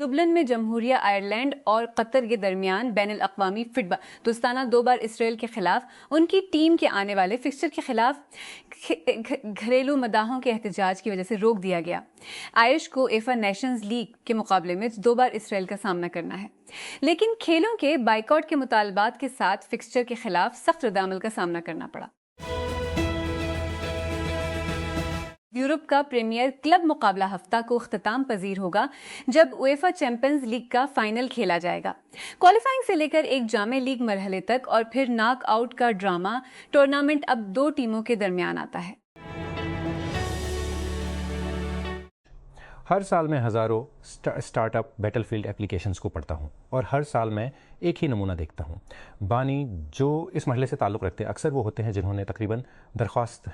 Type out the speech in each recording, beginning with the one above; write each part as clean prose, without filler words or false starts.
دبلن میں جمہوریہ آئرلینڈ اور قطر کے درمیان بین الاقوامی فٹ بال دوستانہ 2 بار اسرائیل کے خلاف ان کی ٹیم کے آنے والے فکسچر کے خلاف گھریلو مداحوں کے احتجاج کی وجہ سے روک دیا گیا۔ آئرش کو ایفا نیشنز لیگ کے مقابلے میں 2 بار اسرائیل کا سامنا کرنا ہے، لیکن کھیلوں کے بائیکاٹ کے مطالبات کے ساتھ فکسچر کے خلاف سخت ردعمل کا سامنا کرنا پڑا۔ یورپ کا پریمیئر کلب مقابلہ ہفتہ کو اختتام پذیر ہوگا جب UEFA چیمپئنز لیگ کا فائنل کھیلا جائے گا۔ کوالیفائنگ سے لے کر ایک جامع لیگ مرحلے تک اور پھر ناک آؤٹ کا ڈرامہ ٹورنامنٹ اب 2 ٹیموں کے درمیان آتا ہے۔ ہر سال میں ہزاروں سٹارٹ اپ بیٹل فیلڈ اپلیکیشنز کو پڑھتا ہوں اور ہر سال میں ایک ہی نمونہ دیکھتا ہوں۔ بانی جو اس مرحلے سے تعلق رکھتے ہیں اکثر وہ ہوتے ہیں جنہوں نے تقریباً درخواست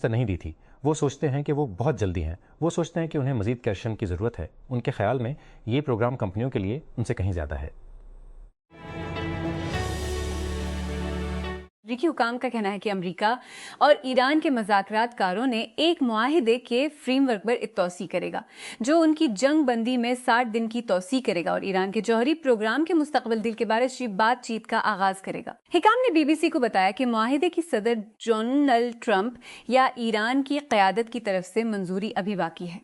نہیں دی تھی۔ وہ سوچتے ہیں کہ وہ بہت جلدی ہیں، وہ سوچتے ہیں کہ انہیں مزید کیشن کی ضرورت ہے۔ ان کے خیال میں یہ پروگرام کمپنیوں کے لیے ان سے کہیں زیادہ ہے۔ امریکی حکام کا کہنا ہے کہ امریکہ اور ایران کے مذاکرات کاروں نے ایک معاہدے کے فریم ورک پر توسیع کرے گا جو ان کی جنگ بندی میں 60 دن کی توسیع کرے گا اور ایران کے جوہری پروگرام کے مستقبل کے بارے بات چیت کا آغاز کرے گا۔ حکام نے BBC کو بتایا کہ معاہدے کی صدر ڈونلڈ ٹرمپ یا ایران کی قیادت کی طرف سے منظوری ابھی باقی ہے۔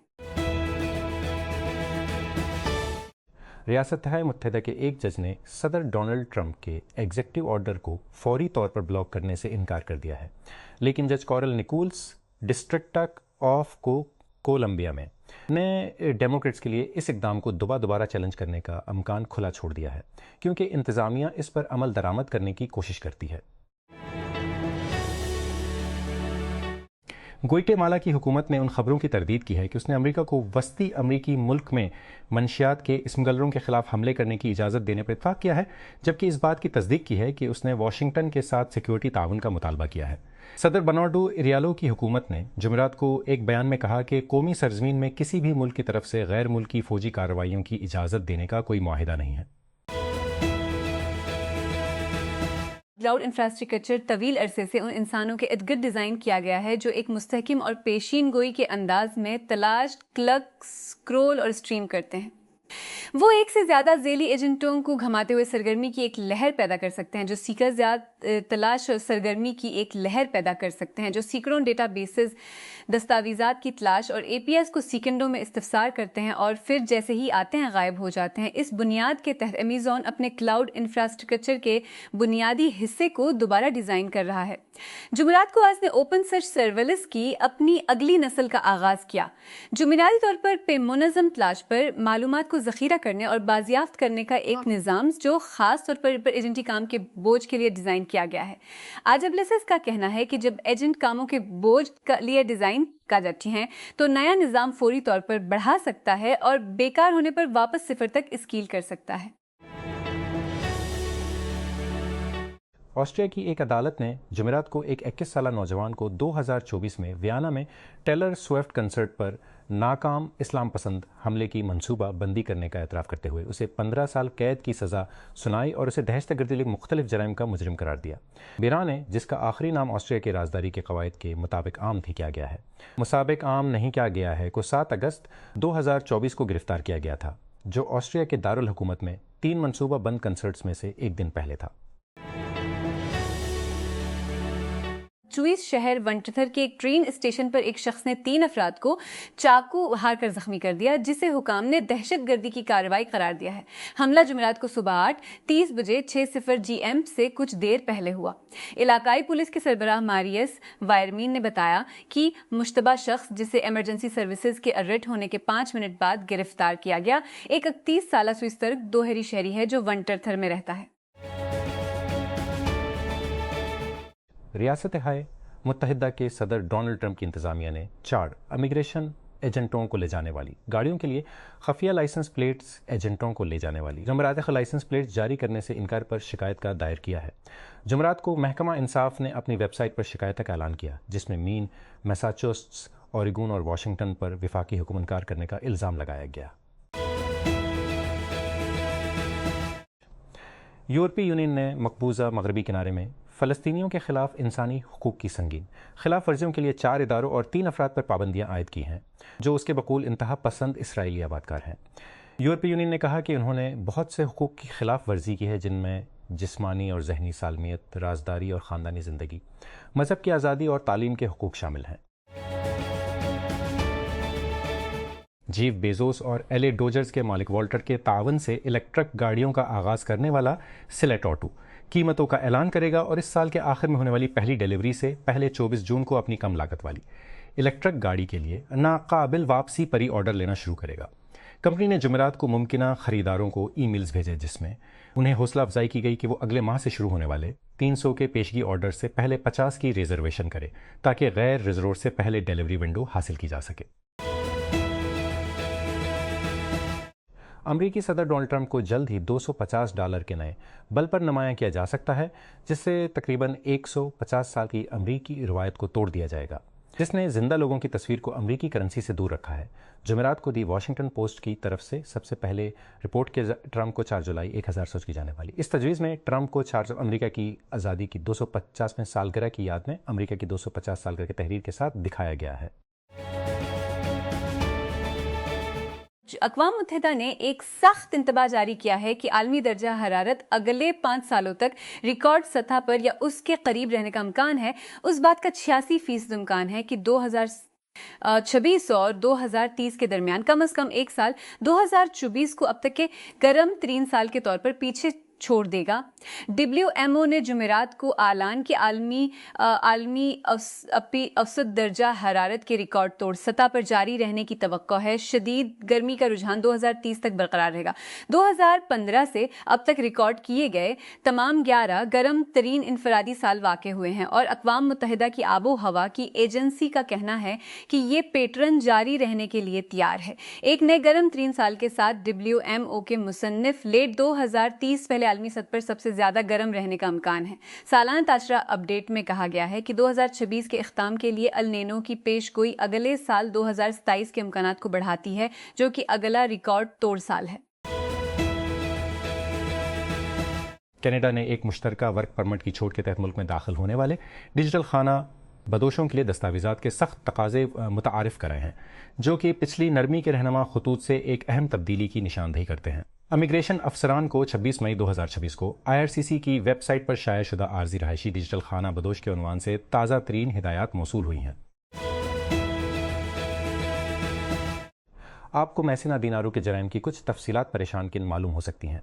ریاستہائے متحدہ کے ایک جج نے صدر ڈونلڈ ٹرمپ کے ایگزیکٹو آرڈر کو فوری طور پر بلاک کرنے سے انکار کر دیا ہے، لیکن جج Carl Nichols District of Columbia میں نے ڈیموکریٹس کے لیے اس اقدام کو دوبارہ چیلنج کرنے کا امکان کھلا چھوڑ دیا ہے کیونکہ انتظامیہ اس پر عمل درآمد کرنے کی کوشش کرتی ہے۔ گوئٹے مالا کی حکومت نے ان خبروں کی تردید کی ہے کہ اس نے امریکہ کو وسطی امریکی ملک میں منشیات کے اسمگلروں کے خلاف حملے کرنے کی اجازت دینے پر اتفاق کیا ہے، جبکہ اس بات کی تصدیق کی ہے کہ اس نے واشنگٹن کے ساتھ سیکیورٹی تعاون کا مطالبہ کیا ہے۔ صدر برنارڈو ایریالو کی حکومت نے جمعرات کو ایک بیان میں کہا کہ قومی سرزمین میں کسی بھی ملک کی طرف سے غیر ملکی فوجی کارروائیوں کی اجازت دینے کا کوئی معاہدہ نہیں ہے۔ کلاؤڈ انفراسٹرکچر طویل عرصے سے ان انسانوں کے ارد گرد ڈیزائن کیا گیا ہے جو ایک مستحکم اور پیشین گوئی کے انداز میں تلاش، کلک، سکرول اور اسٹریم کرتے ہیں۔ وہ ایک سے زیادہ ذیلی ایجنٹوں کو گھماتے ہوئے سرگرمی کی ایک لہر پیدا کر سکتے ہیں جو سیکر تلاش اور سرگرمی کی ایک لہر پیدا کر سکتے ہیں جو سینکڑوں ڈیٹا بیسز دستاویزات کی تلاش اور APIs کو سیکنڈوں میں استفسار کرتے ہیں اور پھر جیسے ہی آتے ہیں غائب ہو جاتے ہیں۔ اس بنیاد کے تحت امیزون اپنے کلاؤڈ انفراسٹرکچر کے بنیادی حصے کو دوبارہ ڈیزائن کر رہا ہے۔ جمعرات کو آج نے اوپن سرچ سرورلس کی اپنی اگلی نسل کا آغاز کیا جو بنیادی طور پر منظم تلاش پر معلومات کو ذخیرہ کرنے اور بازیافت کرنے کا ایک نظام جو خاص طور پر ایجنٹی کام کے بوجھ کے لیے ڈیزائن کیا گیا ہے۔ AWS کا کہنا ہے کہ جب ایجنٹ کاموں کے بوجھ کے لیے ڈیزائن کا جاتی ہیں تو نیا نظام فوری طور پر بڑھا سکتا ہے اور بیکار ہونے پر واپس صفر تک اسکیل کر سکتا ہے۔ آسٹریا کی ایک عدالت نے جمعرات کو ایک 21 سالہ نوجوان کو 2024 میں ویانا میں ٹیلر سوئفٹ کنسرٹ پر ناکام اسلام پسند حملے کی منصوبہ بندی کرنے کا اعتراف کرتے ہوئے اسے 15 سال قید کی سزا سنائی اور اسے دہشت گردی کے مختلف جرائم کا مجرم قرار دیا۔ بیرا نے، جس کا آخری نام آسٹریا کے رازداری کے قواعد کے مطابق عام تھی کیا گیا ہے، مسابق عام نہیں کیا گیا ہے، کو 7 اگست 2024 کو گرفتار کیا گیا تھا، جو آسٹریا کے دارالحکومت میں 3 منصوبہ بند کنسرٹس میں سے ایک دن پہلے تھا۔ سوئس شہر ونٹتھر کے ایک ٹرین اسٹیشن پر ایک شخص نے 3 افراد کو چاقو مار کر زخمی کر دیا جسے حکام نے دہشت گردی کی کارروائی قرار دیا ہے۔ حملہ جمعرات کو صبح 8:30 بجے 6:00 GM سے کچھ دیر پہلے ہوا۔ علاقائی پولیس کے سربراہ ماریس وائرمین نے بتایا کہ مشتبہ شخص جسے ایمرجنسی سروسز کے الرٹ ہونے کے 5 منٹ بعد گرفتار کیا گیا ایک 31 سالہ سوئس ترک دوہری شہری ہے جو ونٹرتھر میں رہتا ہے۔ ریاستہائے متحدہ کے صدر ڈونلڈ ٹرمپ کی انتظامیہ نے 4 امیگریشن ایجنٹوں کو لے جانے والی گاڑیوں کے لیے خفیہ لائسنس پلیٹس ایجنٹوں کو لے جانے والی جمعرات لائسنس پلیٹس جاری کرنے سے انکار پر شکایت کا دائر کیا ہے۔ جمعرات کو محکمہ انصاف نے اپنی ویب سائٹ پر شکایت کا اعلان کیا جس میں مین، میساچوسٹس، اوریگون اور واشنگٹن پر وفاقی حکم انکار کرنے کا الزام لگایا گیا۔ یورپی یونین نے مقبوضہ مغربی کنارے میں فلسطینیوں کے خلاف انسانی حقوق کی سنگین خلاف ورزیوں کے لیے 4 اداروں اور 3 افراد پر پابندیاں عائد کی ہیں جو اس کے بقول انتہا پسند اسرائیلی آباد کار ہیں۔ یورپی یونین نے کہا کہ انہوں نے بہت سے حقوق کی خلاف ورزی کی ہے، جن میں جسمانی اور ذہنی سالمیت، رازداری اور خاندانی زندگی، مذہب کی آزادی اور تعلیم کے حقوق شامل ہیں۔ جیف بیزوس اور ایل اے ڈوجرز کے مالک والٹر کے تعاون سے الیکٹرک گاڑیوں کا آغاز کرنے والا سلیٹ آٹو قیمتوں کا اعلان کرے گا اور اس سال کے آخر میں ہونے والی پہلی ڈیلیوری سے پہلے 24 جون کو اپنی کم لاگت والی الیکٹرک گاڑی کے لیے ناقابل واپسی پری آرڈر لینا شروع کرے گا۔ کمپنی نے جمعرات کو ممکنہ خریداروں کو ای میلز بھیجے جس میں انہیں حوصلہ افزائی کی گئی کہ وہ اگلے ماہ سے شروع ہونے والے 300 کے پیشگی آرڈر سے پہلے 50 کی ریزرویشن کرے تاکہ غیر ریزرو سے پہلے ڈیلیوری ونڈو حاصل کی جا سکے۔ امریکی صدر ڈونلڈ ٹرمپ کو جلد ہی $250 کے نئے بلب پر نمایاں کیا جا سکتا ہے، جس سے تقریباً 150 سال کی امریکی روایت کو توڑ دیا جائے گا، جس نے زندہ لوگوں کی تصویر کو امریکی کرنسی سے دور رکھا ہے۔ جمعرات کو دی واشنگٹن پوسٹ کی طرف سے سب سے پہلے رپورٹ کے ٹرمپ کو 4 جولائی 1000 کی جانے والی اس تجویز میں ٹرمپ کو امریکہ کی آزادی کی 250ویں سالگرہ کی یاد میں امریکہ کی 250 سالگرہ کی تحریر کے ساتھ دکھایا گیا ہے۔ اقوام متحدہ نے ایک سخت انتباہ جاری کیا ہے کہ عالمی درجہ حرارت اگلے 5 سالوں تک ریکارڈ سطح پر یا اس کے قریب رہنے کا امکان ہے۔ اس بات کا 86% امکان ہے کہ 2026 اور 2030 کے درمیان کم از کم ایک سال 2024 کو اب تک کے گرم ترین سال کے طور پر پیچھے چھوڑ دے گا۔ WMO نے جمعرات کو اعلان کہ عالمی اوسط درجہ حرارت کے ریکارڈ توڑ سطح پر جاری رہنے کی توقع ہے۔ شدید گرمی کا رجحان 2030 تک برقرار رہے گا۔ 2015 سے اب تک ریکارڈ کیے گئے تمام 11 گرم ترین انفرادی سال واقع ہوئے ہیں اور اقوام متحدہ کی آب و ہوا کی ایجنسی کا کہنا ہے کہ یہ پیٹرن جاری رہنے کے لیے تیار ہے۔ ایک نئے گرم ترین سال کے ساتھ WMO کے مصنف لیٹ 2030 پہلے عالمی سطح پر سب سے زیادہ گرم رہنے کا امکان ہے۔ سالانہ تاشرہ اپ ڈیٹ میں کہا گیا ہے کہ 2026 کے اختتام کے لیے النینو کی پیش گوئی اگلے سال 2027 کے امکانات کو بڑھاتی ہے، جو کہ اگلا ریکارڈ توڑ سال ہے۔ کینیڈا نے ایک مشترکہ ورک پرمٹ کی چھوٹ کے تحت ملک میں داخل ہونے والے ڈیجیٹل خانہ بدوشوں کے لیے دستاویزات کے سخت تقاضے متعارف کرائے ہیں، جو کہ پچھلی نرمی کے رہنما خطوط سے ایک اہم تبدیلی کی نشاندہی کرتے ہیں۔ امیگریشن افسران کو 26 مئی 2026 کو IRCC کی ویب سائٹ پر شائع شدہ عارضی رہائشی ڈیجیٹل خانہ بدوش کے عنوان سے تازہ ترین ہدایات موصول ہوئی ہیں۔ آپ کو میسنا دینارو کے جرائم کی کچھ تفصیلات پریشان کن معلوم ہو سکتی ہیں۔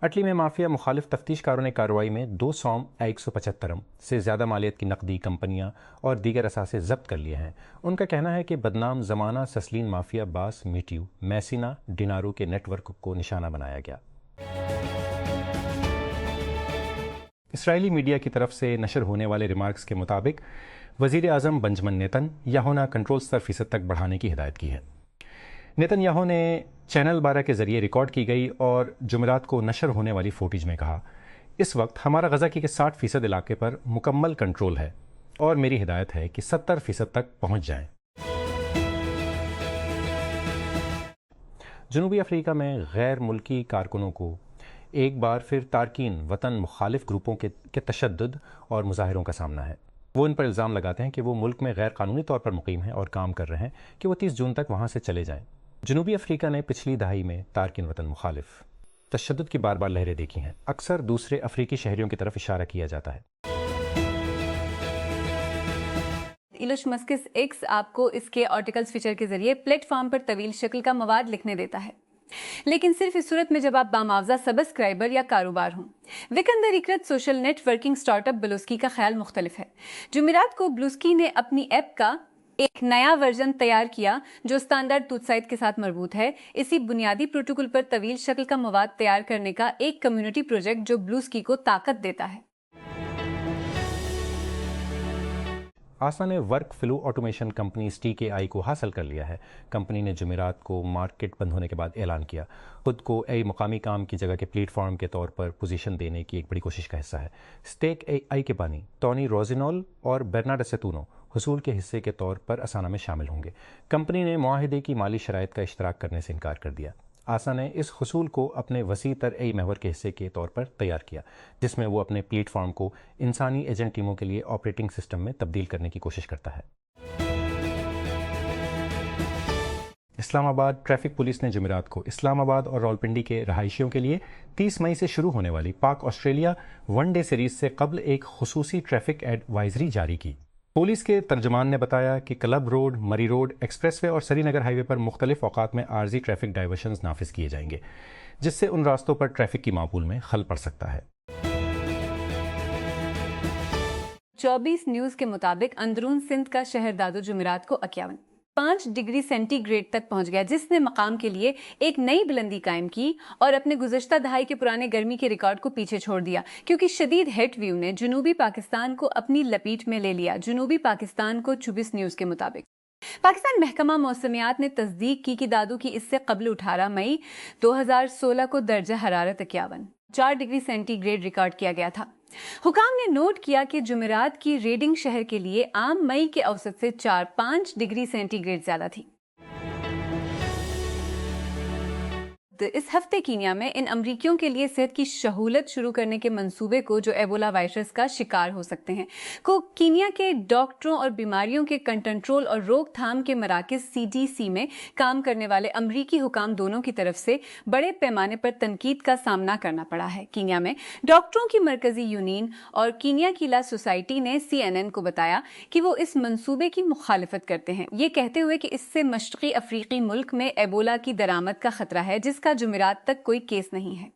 اٹلی میں مافیا مخالف تفتیش کاروں نے کارروائی میں 275 سے زیادہ مالیت کی نقدی، کمپنیاں اور دیگر اثاثے ضبط کر لیے ہیں۔ ان کا کہنا ہے کہ بدنام زمانہ سسلین مافیا باس میٹیو میسنا ڈینارو کے نیٹ ورک کو نشانہ بنایا گیا۔ اسرائیلی میڈیا کی طرف سے نشر ہونے والے ریمارکس کے مطابق وزیر اعظم بنجمن نیتن یاہو نے کنٹرول 70% تک بڑھانے کی ہدایت کی ہے۔ نیتن یاہو نے چینل 12 کے ذریعے ریکارڈ کی گئی اور جمعرات کو نشر ہونے والی فوٹیج میں کہا، اس وقت ہمارا غزہ کی 60% علاقے پر مکمل کنٹرول ہے اور میری ہدایت ہے کہ 70% تک پہنچ جائیں۔ جنوبی افریقہ میں غیر ملکی کارکنوں کو ایک بار پھر تارکین وطن مخالف گروپوں کے تشدد اور مظاہروں کا سامنا ہے۔ وہ ان پر الزام لگاتے ہیں کہ وہ ملک میں غیر قانونی طور پر مقیم ہیں اور کام کر رہے ہیں کہ وہ 30 جون تک وہاں سے چلے جائیں۔ جنوبی افریقہ نے پچھلی دہائی میں تارکین وطن مخالف تشدد کی بار بار لہریں دیکھی ہیں۔ اکثر دوسرے افریقی شہریوں کی طرف اشارہ کیا جاتا ہے۔ ایلوش مسکس ایکس آپ کو اس کے آرٹیکلز فیچر کے ذریعے پلیٹ فارم پر طویل شکل کا مواد لکھنے دیتا ہے، لیکن صرف اس صورت میں جب آپ بامعاوضہ سبسکرائبر یا کاروبار ہوں۔ وکندر ایکرت social networking startup Bluesky کا خیال مختلف ہے۔ جمعرات کو بلوسکی نے اپنی ایپ کا ایک نیا ورژن تیار کیا جو اسٹینڈرڈ توت سائٹ کے ساتھ مربوط ہے۔ اسی بنیادی پروٹوکول پر طویل شکل کا مواد تیار کرنے کا ایک کمیونٹی پروجیکٹ جو بلوسکی کو طاقت دیتا ہے۔ آسا نے work flu automation company TKI کو حاصل کر لیا ہے۔ کمپنی نے جمعرات کو مارکیٹ بند ہونے کے بعد اعلان کیا خود کو مقامی کام کی جگہ کے پلیٹ فارم کے طور پر پوزیشن دینے کی ایک بڑی کوشش کا حصہ ہے۔ اسٹیک AI کے بانی ٹونی روزینول اور برنارڈ سیتونو حصول کے حصے کے طور پر اسانا میں شامل ہوں گے۔ کمپنی نے معاہدے کی مالی شرائط کا اشتراک کرنے سے انکار کر دیا۔ آسا نے اس حصول کو اپنے وسیع تر محور کے حصے کے طور پر تیار کیا، جس میں وہ اپنے پلیٹ فارم کو انسانی ایجنٹ ٹیموں کے لیے آپریٹنگ سسٹم میں تبدیل کرنے کی کوشش کرتا ہے۔ اسلام آباد ٹریفک پولیس نے جمعرات کو اسلام آباد اور راولپنڈی کے رہائشیوں کے لیے 30 مئی سے شروع ہونے والی پاک آسٹریلیا ون ڈے سیریز سے قبل ایک خصوصی ٹریفک ایڈوائزری جاری کی۔ پولیس کے ترجمان نے بتایا کہ کلب روڈ، مری روڈ، ایکسپریس وے اور سری نگر ہائی وے پر مختلف اوقات میں عارضی ٹریفک ڈائیورشنز نافذ کیے جائیں گے، جس سے ان راستوں پر ٹریفک کی معقول میں خلل پڑ سکتا ہے۔ 24 نیوز کے مطابق اندرون سندھ کا شہر دادو جمعرات کو 5 ڈگری سینٹی گریڈ تک پہنچ گیا، جس نے مقام کے لیے ایک نئی بلندی قائم کی اور اپنے گزشتہ دہائی کے پرانے گرمی کے ریکارڈ کو پیچھے چھوڑ دیا، کیونکہ شدید ہیٹ ویو نے جنوبی پاکستان کو اپنی لپیٹ میں لے لیا۔ جنوبی پاکستان کو 24 نیوز کے مطابق پاکستان محکمہ موسمیات نے تصدیق کی کہ دادو کی اس سے قبل 18 مئی 2016 کو درجہ حرارت 4 ڈگری سینٹی گریڈ ریکارڈ کیا گیا تھا۔ حکام نے نوٹ کیا کہ جمعرات کی ریڈنگ شہر کے لیے عام مئی کے اوسط سے 4-5 ڈگری سینٹی گریڈ زیادہ تھی۔ اس ہفتے کینیا میں ان امریکیوں کے لیے صحت کی سہولت شروع کرنے کے منصوبے کو جو ایبولا وائرس کا شکار ہو سکتے ہیں کو کینیا کے ڈاکٹروں اور بیماریوں کے کنٹرول اور روک تھام کے مراکز CDC میں کام کرنے والے امریکی حکام دونوں کی طرف سے بڑے پیمانے پر تنقید کا سامنا کرنا پڑا ہے۔ کینیا میں ڈاکٹروں کی مرکزی یونین اور کینیا کی لا سوسائٹی نے CNN کو بتایا کہ وہ اس منصوبے کی مخالفت کرتے ہیں، یہ کہتے ہوئے کہ اس سے مشرقی افریقی ملک میں ایبولا کی درآمد کا خطرہ ہے، جس کا جمعرات تک کوئی کیس نہیں ہے۔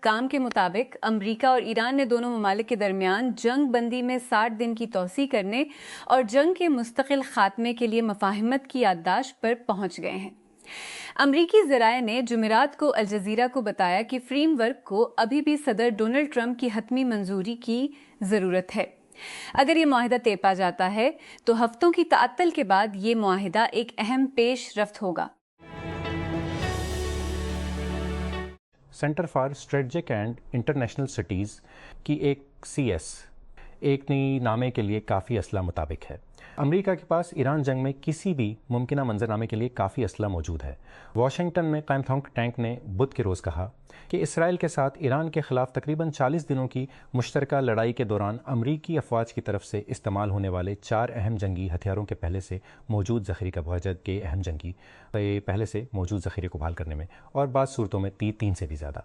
کام کے مطابق امریکہ اور ایران نے دونوں ممالک کے درمیان جنگ بندی میں 60 دن کی توسیع کرنے اور جنگ کے مستقل خاتمے کے لیے مفاہمت کی یادداشت پر پہنچ گئے ہیں۔ امریکی ذرائع نے جمعرات کو الجزیرہ کو بتایا کہ فریم ورک کو ابھی بھی صدر ڈونلڈ ٹرمپ کی حتمی منظوری کی ضرورت ہے۔ اگر یہ معاہدہ طے پا جاتا ہے تو ہفتوں کی تعطل کے بعد یہ معاہدہ ایک اہم پیش رفت ہوگا۔ Centre for strategic and international cities کی ایک CS ایک نئی نامے کے لیے کافی اسلحہ مطابق ہے۔ امریکہ کے پاس ایران جنگ میں کسی بھی ممکنہ منظرنامے کے لیے کافی اسلحہ موجود ہے۔ واشنگٹن میں قائم تھنک ٹینک نے بدھ کے روز کہا کہ اسرائیل کے ساتھ ایران کے خلاف تقریباً 40 دنوں کی مشترکہ لڑائی کے دوران امریکی افواج کی طرف سے استعمال ہونے والے 4 اہم جنگی ہتھیاروں کے پہلے سے موجود ذخیرے کا بہجت کے اہم جنگی پہلے سے موجود ذخیرے کو بحال کرنے میں اور بعض صورتوں میں 3 سے بھی زیادہ۔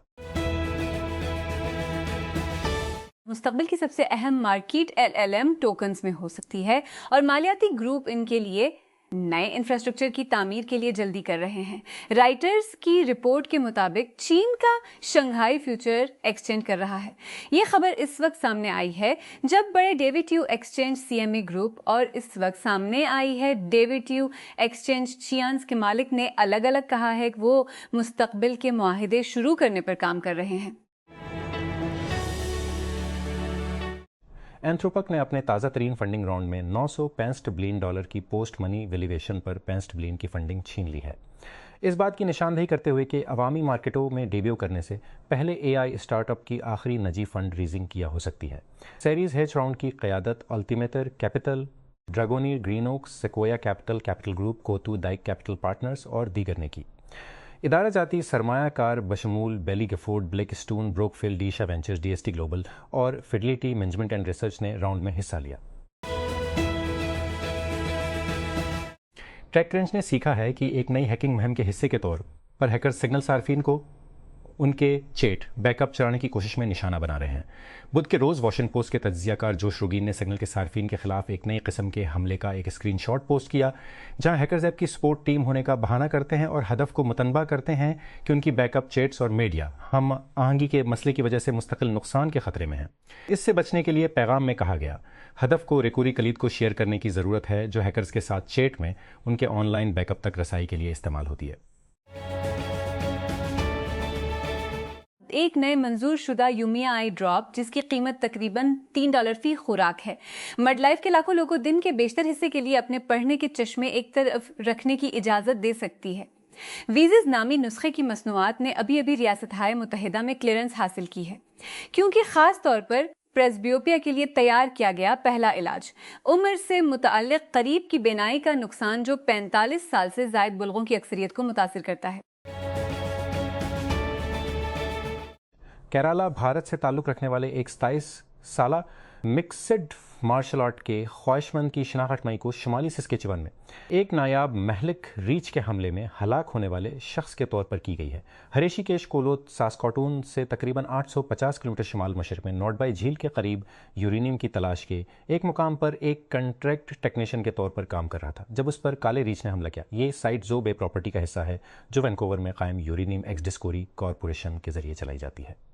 مستقبل کی سب سے اہم مارکیٹ LLM ٹوکنز میں ہو سکتی ہے اور مالیاتی گروپ ان کے لیے نئے انفراسٹرکچر کی تعمیر کے لیے جلدی کر رہے ہیں۔ رائٹرز کی رپورٹ کے مطابق چین کا شنگھائی فیوچر ایکسچینج کر رہا ہے۔ یہ خبر اس وقت سامنے آئی ہے جب بڑے ڈیویٹیو ایکسچینج CME گروپ اور اس وقت سامنے آئی ہے ڈیویٹیو ایکسچینج چیانز کے مالک نے الگ الگ کہا ہے کہ وہ مستقبل کے معاہدے شروع کرنے پر کام کر رہے ہیں۔ اینتھروپک نے اپنے تازہ ترین فنڈنگ راؤنڈ میں $965 بلین کی پوسٹ منی ویلیویشن پر 65 بلین کی فنڈنگ چھین لی ہے، اس بات کی نشاندہی کرتے ہوئے کہ عوامی مارکیٹوں میں ڈیبیو کرنے سے پہلے AI اسٹارٹ اپ کی آخری نجی فنڈ ریزنگ کیا ہو سکتی ہے۔ سیریز H راؤنڈ کی قیادت Altimeter capital, Dragoneer Greenoaks, Sequoia capital group, کوتو دائک کیپٹل پارٹنرز اور دیگر نے کی۔ ادارہ جاتی سرمایہ کار بشمول Baillie Gifford, Blackstone, Brookfield, ڈیشا وینچرز، DST گلوبل اور فیڈیلٹی مینجمنٹ اینڈ ریسرچ نے راؤنڈ میں حصہ لیا۔ ٹیک کرنچ نے سیکھا ہے کہ ایک نئی ہیکنگ مہم کے حصے کے طور پر ہیکر سگنل صارفین کو ان کے چیٹ بیک اپ چرانے کی کوشش میں نشانہ بنا رہے ہیں۔ بدھ کے روز واشنگٹن پوسٹ کے تجزیہ کار جوش روگین نے سگنل کے صارفین کے خلاف ایک نئی قسم کے حملے کا ایک اسکرین شاٹ پوسٹ کیا، جہاں ہیکرز ایپ کی سپورٹ ٹیم ہونے کا بہانہ کرتے ہیں اور ہدف کو متنبہ کرتے ہیں کہ ان کی بیک اپ چیٹس اور میڈیا ہم آہنگی کے مسئلے کی وجہ سے مستقل نقصان کے خطرے میں ہیں۔ اس سے بچنے کے لیے پیغام میں کہا گیا، ہدف کو ریکوری کلید کو شیئر کرنے کی ضرورت ہے جو ہیکرز کے ساتھ چیٹ میں ان کے آن لائن بیک اپ تک رسائی کے لیے استعمال ہوتی ہے۔ ایک نئے منظور شدہ یومیا آئی ڈراپ جس کی قیمت تقریباً $3 فی خوراک ہے، مڈ لائف کے لاکھوں لوگوں دن کے بیشتر حصے کے لیے اپنے پڑھنے کے چشمے ایک طرف رکھنے کی اجازت دے سکتی ہے۔ ویزز نامی نسخے کی مصنوعات نے ابھی ریاستہائے متحدہ میں کلیئرنس حاصل کی ہے، کیونکہ خاص طور پر پریسبیوپیا کے لیے تیار کیا گیا پہلا علاج عمر سے متعلق قریب کی بینائی کا نقصان جو 45 سال سے زائد بلغوں کی اکثریت کو متاثر کرتا ہے۔ کیرالا بھارت سے تعلق رکھنے والے ایک 27 سالہ مکسڈ مارشل آرٹ کے خواہش مند کی شناخت مئی کو شمالی سسکیچون میں ایک نایاب مہلک ریچھ کے حملے میں ہلاک ہونے والے شخص کے طور پر کی گئی ہے۔ ہریشی کیش کولوت ساسکاٹون سے تقریباً 850 کلومیٹر شمال مشرق میں نوٹ بائی جھیل کے قریب یورینیم کی تلاش کے ایک مقام پر ایک کنٹریکٹ ٹیکنیشین کے طور پر کام کر رہا تھا جب اس پر کالے ریچھ نے حملہ کیا۔ یہ سائٹ زو بے پراپرٹی کا حصہ ہے جو وینکوور میں قائم یورینیم ایکس ڈسکوری کارپوریشن کے ذریعے چلائی جاتی ہے۔